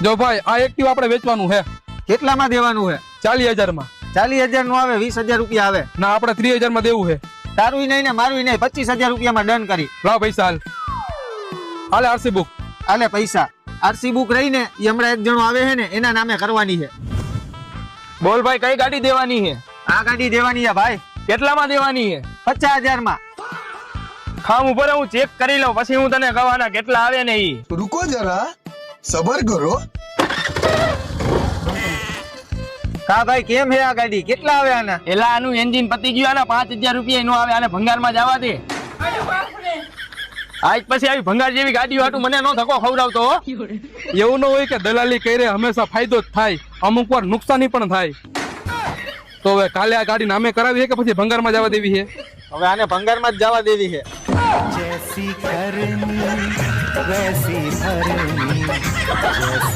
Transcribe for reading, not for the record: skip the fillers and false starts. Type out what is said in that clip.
જો ભાઈ આ એક્ટિવ આપણે વેચવાનું છે કેટલામાં દેવાનું છે? 40,000 માં. 40,000 નું આવે, 20,000 રૂપિયા આવે. ના આપણે 30,000 માં દેવું છે. તારું નહીં ને મારું નહીં, 25,000 રૂપિયામાં ડન કરી. લાવ પૈસા હાલ. હાલે આરસી બુક. આલે પૈસા. આરસી બુક રહીને એ હમણાં એક જણો આવે છે ને એના નામે કરવાની છે. બોલ ભાઈ કઈ ગાડી દેવાની છે? આ ગાડી દેવાની છે ભાઈ. કેટલામાં દેવાની છે? 50,000 માં. ખામ ઉપર હું ચેક કરી લઉં પછી હું તને કહેવાના કેટલા આવે ને ઈ. रुको जरा सबर करो. હા ભાઈ કેમ છે આ ગાડી? કેટલા આવે આના? એલા આનું એન્જિન પતી ગયું, આના 5,000 રૂપિયા નો આવે, આને ભંગારમાં જવા દે. આજ પછી આવી ભંગાર જેવી ગાડીઓ હાટું મને નો ધક્કો ખવડાવતો હો. એવું ન હોય કે દલાલી કરે હંમેશા ફાયદો જ થાય, અમુક વાર નુકસાની પણ થાય. તો હવે કાલે આ ગાડી નામે કરાવી છે કે પછી ભંગારમાં જવા દેવી છે? હવે આને ભંગારમાં જ જવા દેવી છે. जैसी करनी वैसी भरनी